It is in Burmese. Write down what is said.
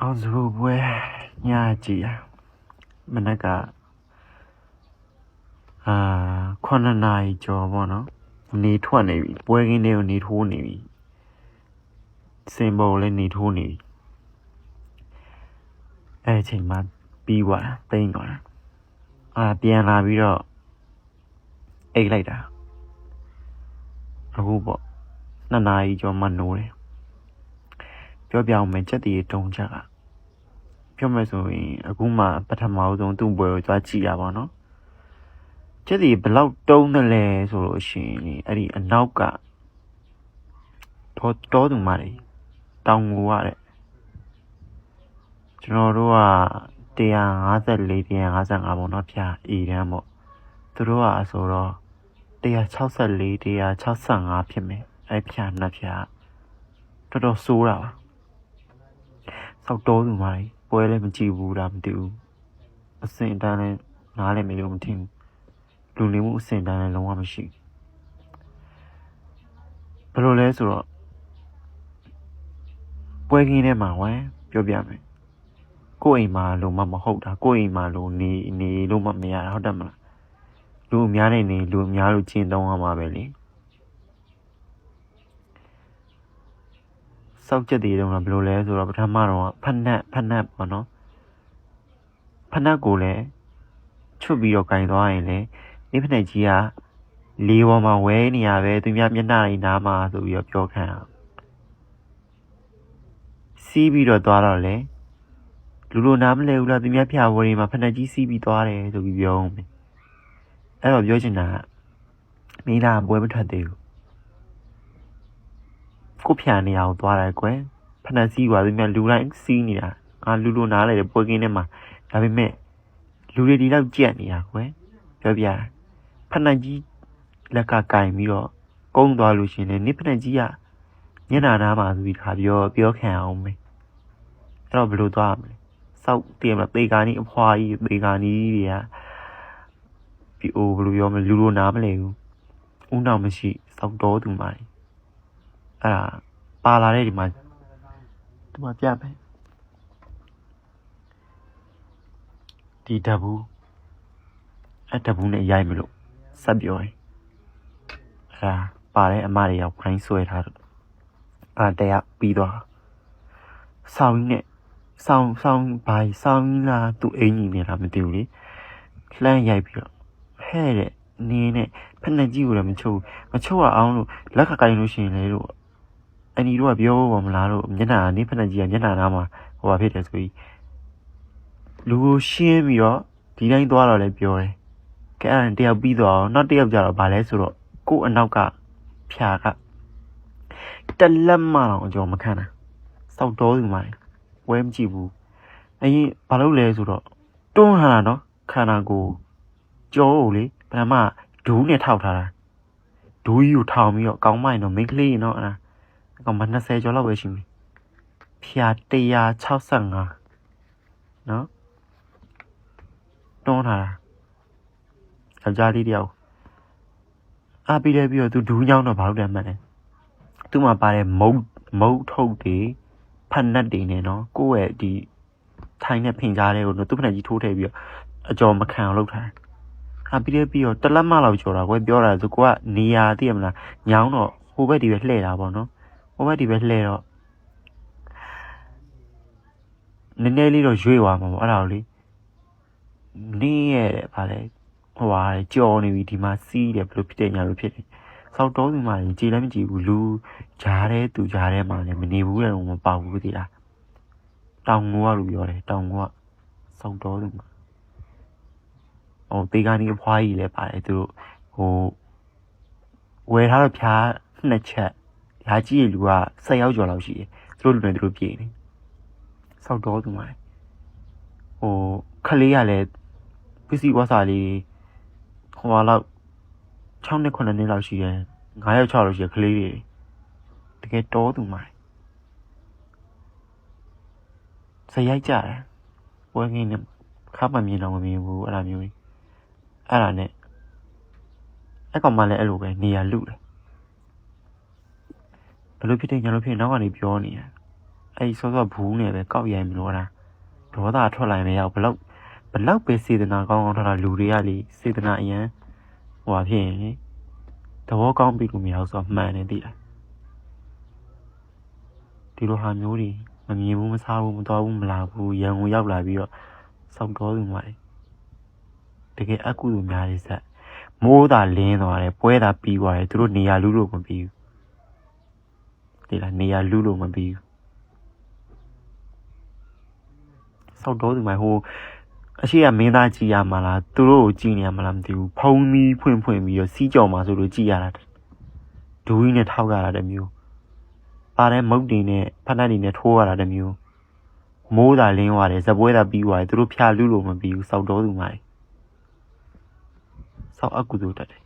အောင်စုပွဲညကြည့်ရမနက်က9နာရီကျော်ပေါ့နော်နေထွက်နေပြီပွဲကင်းတွေကိုနေထိုးနေပြီစင်ပေါ်လည်းနေထိုးနေပြီအဲ့အချိန်မှာပြီးသွားတာတိတ်သွားတာပြန်လာပြီးတော့အိတ်လိုက်တာအခုပေါ့2နာရီကျော်မှနိုးတယ်ပြောပြအောင်မယ်ချက်တည်တုံချက်ကပြောမယ်ဆိုရင်အခုမှပထမဆုံးသူ့ပွဲကိုသွားကြည့်ရပါတော့ချက်တည်ဘယ်လောက်တုံးတယ်လဲဆိုလို့ရှိရင်အဲ့ဒီအနောက်ကတော်သူမလေးတောင်ငူရတဲ့ကျွန်တော်တို့က154 155ပေါ့နော်ဖြာအေတန်းပေါ့သူတို့ကအဆိုတော့164 165ဖြစ်မယ်အဲ့ဖြာနှစ်ဖြာတော်တော်ဆိုးတာပါစောက်တော်သူမလေးပွဲလည်းမကြည့်ဘူးလားမသိဘူးအစင်တန်းလည်းနားလည်းမလို့မထင်ဘူးလူနေမှုအစင်တန်းလည်းလုံးဝမရှိဘယ်လိုလဲဆိုတော့ပွဲကင်းထဲမှာဝမ်းပြောပြမယ်ကိုယ့်အိမ်မှာလုံးမမဟုတ်တာကိုယ့်အိမ်မှာလုံးနေလို့မရတာဟုတ်တယ်မလားလူအများနဲ့နေလူအများလို့ကျင့်သုံးရမှာပဲလေစောက်ချက်တည်တုံးကဘယ်လိုလဲဆိုတော့ပထမတော့ဖက်နက်ပေါ့နော်ဖက်နက်ကိုလည်းချွတ်ပြီးတော့ကင်သွားရင်လေဒီဖက်နက်ကြီးကလေးပေါ်မှာဝဲနေရပဲသူများမျက်နှာတွေနားမှာဆိုပြီးတော့ပြောခံအောင်စီးပြီးတော့သွားတော့လေလူလိုနားမလဲဘူးလားသူများဖျားဝရီမှာဖက်နက်ကြီးစီးပြီးသွားတယ်ဆိုပြီးပြောအောင်မယ်အဲ့တော့ပြောချင်တာမင်းသားပွဲမထွက်သေးဘူးကိုဖျားနေအောင်သွားတယ်ကွယ်ဖက်နက်စီးသွားသူများလူတိုင်းစီးနေတာလူလိုနားလိုက်တယ်ပွဲကင်းထဲမှာဒါပေမဲ့လူတွေဒီလောက်ကြက်နေတာကွယ်ပြောပြဖက်နက်ကြီးလက်ကကင်ပြီးတော့ကုန်းသွားလို့ရှိရင်နေဖက်နက်ကြီးကမျက်နှာနားမှာဆိုပြီးပြောခံအောင်မယ်အဲ့တော့ဘယ်လိုသွားမလဲစောက်တည်မလားပေကာနီးအဖွာကြီးပေကာနီးတွေကဒီဘယ်လိုပြောမလဲလူလိုနားမလဲဘူးဦးနောက်မရှိစောက်တော်သူမာကြီးအဲ့ဒါပါလာတဲ့ဒီမှာပြမယ်ဒီဓာတ်ဘူးအဲ့ဓာတ်ဘူးနဲ့ရိုက်မလို့ဆက်ပြောရင်အဲ့ဒါပါတဲ့အမတွေရောက်ခိုင်းဆွဲထားတော့တရားပြီးသွားဆောင်းနဲ့ဆောင်းလာသူ့အင်ကြီးနဲ့လားမသိဘူးလေလှမ်းရိုက်ပြီးတော့ဟဲ့တဲ့နေနဲ့ဖက်နက်ကြီးကိုလည်းမချုပ်အောင်လို့လက်ကကိုင်းလို့ရှိရင်လေလို့အနီတို့ကပြောပါမလားလို့မျက်နှာနေဖက်နက်ကြီးကမျက်နှာနားမှာဟိုဘာဖြစ်တယ်ဆိုပြီးလူကိုရှင်းပြီးတော့ဒီတိုင်းသွားတော့လည်းပြောတယ်ကဲအဲ့တယောက်ပြီးသွားအောင်နောက်တယောက်ကြတော့ဗာလဲဆိုတော့ကို့အနောက်ကဖြာကတလက်မတော့အကျော်မခံတာစောက်တော်သူမှလည်းဝဲမကြည့်ဘူးအရင်ဘာလို့လဲဆိုတော့တွန်းလာတာနော်ခန္ဓာကိုယ်ကြောကိုလေပထမဒူးနဲ့ထောက်ထားတာဒူးကြီးကိုထောင်ပြီးတော့ကောင်းမိုင်းတော့မိန်းကလေးနော်အဲ့ဒါကောင်မ20ကျော်လောက်ပဲရှိပြီဖြာ165နော်တွန်းထားတာယောက်ျားလေးတယောက်ပြီးလဲပြီးတော့သူဒူးညောင်းတော့ဘာလို့လဲမှတ်တယ်သူ့မှာပါတဲ့မုတ်ထုတ်တွေဖက်နက်တွေနဲ့နော်ကိုယ့်ရဲ့ဒီထိုင်းနဲ့ဖင်ကြားတဲ့ကိုသူ့ဖက်နက်ကြီးထိုးထည့်ပြီးတော့အကျော်မခံအောင်လုပ်ထားတယ်ပြီးလဲပြီးတော့တလက်မလောက်ကျော်တာကွယ်ပြောတာဆိုကိုကနေရာသိရမလားညောင်းတော့ဟိုဘက်ဒီပဲလှည့်တာပေါ့နော်ဟိုဘက်ဒီပဲလှည့်တော့နည်းနည်းလေးတော့ရွေ့သွားမှာပေါ့အဲ့ဒါကိုလေနေရဲ့တဲ့ဗာလဲဟိုဟာကြော်နေပြီဒီမှာစီးတယ်ဘယ်လိုဖြစ်တယ်ညာလိုဖြစ်တယ်စောက်တော်သူမှလည်းကြည်လည်းမကြည့်ဘူးလူကြားတဲ့သူကြားထဲမှာလည်းမနေဘူးတဲ့ဟိုမပေါဘူးသေးလားတောင်ငိုကလို့ပြောတယ်တောင်ငိုကစောက်တော်သူမှပေကာနီအဖွားကြီးလည်းပါတယ်သူတို့ဝယ်ထားတော့ဖြား2ချက်လာကြည့်ရလူက10ယောက်ကျော်လောက်ရှိတယ်သူတို့လူတွေသူတို့ပြေးနေစောက်တော်သူမှလည်းခလေးကလည်းပစ္စည်းဝါစာလေးဟိုလောက်6နှစ်9နှစ်လောက်ရှိတယ်9ယောက်6လောက်ရှိတယ်ကလေးတွေတကယ်တော်သူမှဇရိုက်ကြတယ်ပွဲကင်းနဲ့ခါမမြင်တော့မမြင်ဘူးအဲ့လိုမျိုးအဲ့ဒါနဲ့အဲ့ကောင်မှလည်းအဲ့လိုပဲနေရလူတယ်ဘယ်လိုဖြစ်တယ်ညာလို့ဖြစ်ရင်နောက်ကနေပြောနေတယ် အဲ့ဆောဆောဘူးနဲ့ပဲကောက်ရိုက်မလို့လားဒေါသထွက်လိုက်မရောက်ဘလောက်ပဲစေတနာကောင်းကောင်းထားတာလူတွေကလေစေတနာအရင်ဟိုဟာဖြစ်ရင်လေသဘောကောင်းပြီလို့မရဘူးဆိုတော့မှန်တယ်သိလားဒီလိုဟာမျိုးတွေမမြင်ဘူးမစားဘူးမတော်ဘူးမလာဘူးရန်ကုန်ရောက်လာပြီးတော့စောက်တော်သူမှတယ်တကယ်အကုသိုလ်များလေးစက်မိုးသာလင်းသွားတယ်ပွဲသာပြီးသွားတယ်သူတို့နေရာလူလို့မပြီးဘူးဒီလားနေရာလူလို့မပြီးဘူးစောက်တော်သူမှဟိုအရှိကမင်းသားကြည်ရမှာလားသူတို့ကိုကြည်နေရမှာလားမသိဘူးဖုံးပြီးဖွင့်ပြီးတော့စီးကြော်မှာဆိုလို့ကြည်ရတာဒူးကြီးနဲ့ထောက်ရတာတမျိုးပါတဲ့မုတ်တင်နဲ့ဖက်နှက်တွေနဲ့ထိုးရတာတမျိုးမိုးသာလင်းသွားတယ်ဇပွဲသာပြီးသွားတယ်သူတို့ဖျားလူလို့မပြီးဘူးစောက်တော်သူမှစောက်အကုသိုလ်တက်တယ်